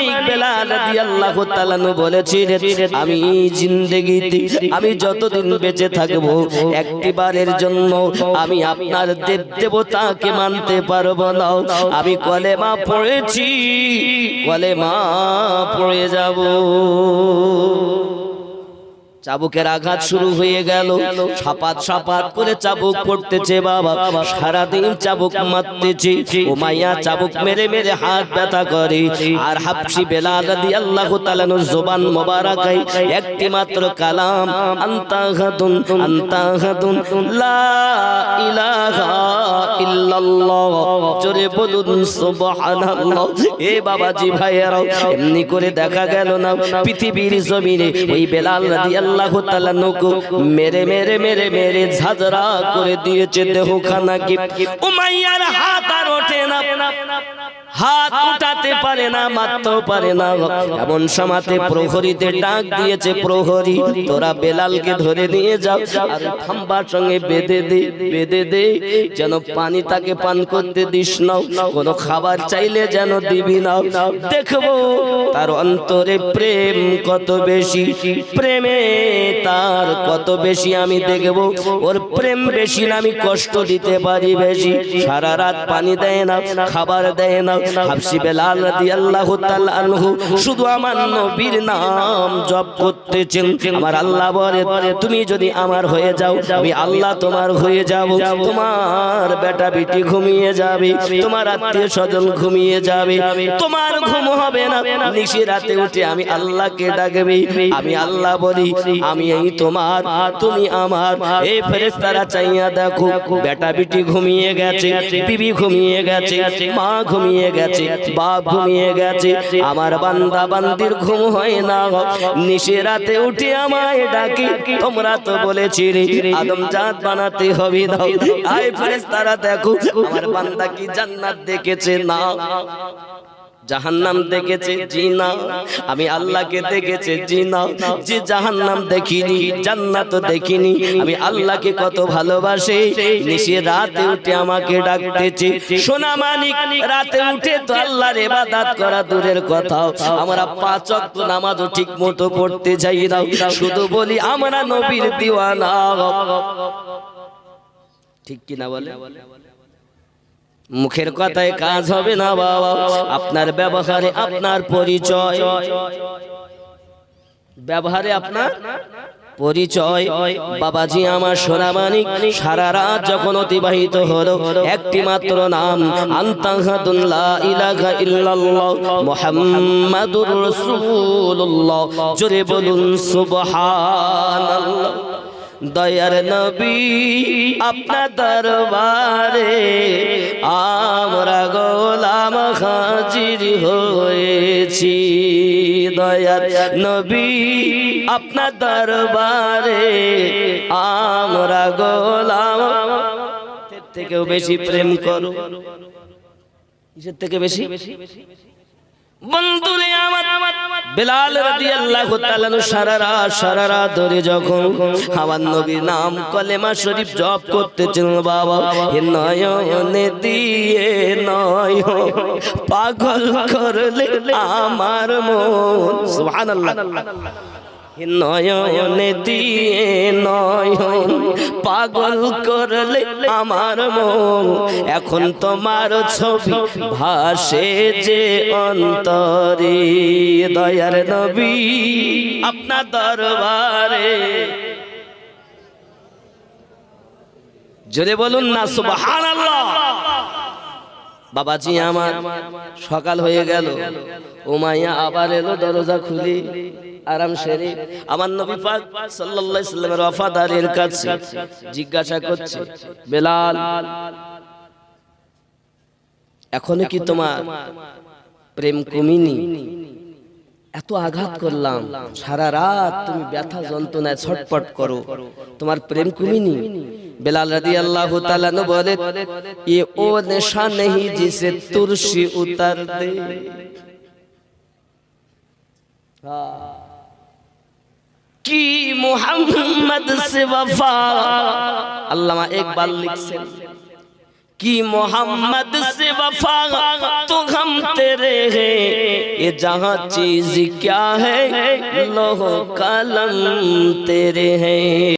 মালিক বেলাল রাদিয়াল্লাহু তাআলা বলেছিলেন, আমি জিন্দেগিতে আমি যতদিন বেঁচে থাকব একটিবারের জন্য আমি আপনার দেব দেবতাকে মানতে পারবো না। আমি কলেমা পড়েছি, কলেমা পড়ে যাব। চাবুকের আঘাত শুরু হয়ে গেল, সাপাত সাপাত করে চাবুক পড়তেছে বাবা, সারাদিন চাবুক মারতেছে। উমাইয়া চাবুক মেরে মেরে হাত ব্যথা করে, আর হাবশি বেলাল রাদিয়াল্লাহু তাআলা জবান মোবারকায় একটি মাত্র কালাম, আনতা আহাদুন আনতা আহাদুন লা ইলাহা ইল্লাল্লাহ। জোরে বলুন সুবহানাল্লাহ। এ বাবাজি ভাইয়েরা, এমনি করে দেখা গেল না পৃথিবীর জমিনে ওই বেলাল রাদিয়াল্লাহু আল্লাহ তাআলা নকু মেরে মেরে মেরে মেরে ঝাঁঝরা করে দিয়েছে দেহখানা। কি উমাইয়ার হাত আর ওঠে না, হাত উঠাতে পারে না, মারতেও পারে না। এমন সময়তে প্রহরীতে ডাক দিয়েছে, প্রহরী তোরা বেলালকে ধরে নিয়ে যাও, আর খাম্বার সঙ্গে বেঁধে দে, বেঁধে দে, যেন পানি তাকে পান করতে দিস না, কোনো খাবার চাইলে যেন দিবি না। দেখবো তার অন্তরে প্রেম কত বেশি, প্রেমে তার কত বেশি আমি দেখবো। ওর প্রেম বেশি না, আমি কষ্ট দিতে পারি বেশি। সারা রাত পানি দেয় না, খাবার দেয় না। হাবশি বেলাল রাদিয়াল্লাহু তাআলা আনহু শুধু আমার নবীর নাম জপ করতেছেন। আমার আল্লাহ বলে, তুমি যদি আমার হয়ে যাও আমি আল্লাহ তোমার হয়ে যাব। তোমার বেটা বেটি ঘুমিয়ে যাবে, তোমার আত্মীয় স্বজন ঘুমিয়ে যাবে, তোমার ঘুম হবে না। নিশি রাতে উঠে আমি আল্লাহকে ডাকবে। আমি আল্লাহ বলি, আমি এই তোমার, তুমি আমার। এই ফেরেশতারা চাইয়া দেখো, বেটা বেটি ঘুমিয়ে গেছে, বিবি ঘুমিয়ে গেছে, মা ঘুমিয়ে গেছে, বাপ ঘুমিয়ে গেছে, আমার বান্দা বান্দির ঘুম হয় না। নিশি রাতে উঠে আমায় ডাকি, তোমরা তো বলেছিলে আদম জাত বানাতে হবে না। আই ফেরেশতারা দেখো, আমার বান্দা কি জান্নাত দেখেছে? না। জাহান্নাম দেখেছে? জি না। আমি আল্লাহকে দেখেছে? জি না। যে জাহান্নাম দেখিনি, জান্নাত দেখিনি, আমি আল্লাহকে কত ভালোবাসি। নিশি রাতে উঠে আমাকে ডাকতেছে। সোনা মানিক রাতে উঠে তো আল্লাহর ইবাদত করা দূরের কথা, আমরা 5 ওয়াক্ত নামাজও ঠিক মতো পড়তে যাই না, শুধু বলি আমরা নবীর দিওয়ানা। ঠিক কি না বলে? মুখের কথায় কাজ হবে না বাবা, আপনার ব্যবহারে আপনার পরিচয়, ব্যবহারে আপনার পরিচয়। বাবাজি আমার সোনা মানিক সারা রাত যখন অতিবাহিত হলো, একটি মাত্র নাম, আনতা আহাদুন লা ইলাহা ইল্লাল্লাহ মুহাম্মাদুর রাসূলুল্লাহ। জোরে বলুন সুবহানাল্লাহ। দয়ার নবী আপনার দরবারে আমরা গোলাম হাজির হয়েছি। দয়ার নবী আপনার দরবারে আমরা গোলাম। এর থেকেও বেশি প্রেম করো, কিসের থেকে বেশি? বন্ধুরে আমার বেলাল রাদিয়াল্লাহু তাআলা সারা রাত ধরে যখন আমার নবীর নাম কলেমা শরীফ জপ করতেছেন বাবা, এ নয়নে দিয়ে নয়ন পাগল করলে আমার মন। সুবহানাল্লাহ। নয়নে দিয়ে নয়ন পাগল করলে আমার মন, এখন তোমার ছবি ভাসে যে অন্তরে। দয়ার নবী আপনার দরবারে, জোরে বলুন না সুবহানাল্লাহ। বাবাজি আমার সকাল হয়ে গেল, উমাইয়া আবার এলো দরজা খুলে আরাম সেরে। আমার নবী পাক সাল্লাল্লাহু আলাইহি সাল্লামের ওয়াফাদারের কাছে জিজ্ঞাসা করছে, বেলাল এখনো কি তোমার প্রেম কমেনি? এত আঘাত করলাম, সারা রাত তুমি ব্যথা যন্ত্রণায় ছটপট করো, তোমার প্রেম কমেনি? বেলাল রাদিয়াল্লাহু তাআলা বলে, ये ओ नशा नहीं जिसे तुर्शी उतर दे। কি মুহাম্মদ সে वफा। আল্লামা ইকবাল লিখছেন, कि मोहम्मद से वफा तो हम तेरे हैं, ये जहाँ चीज क्या है लोह कलम तेरे हैं।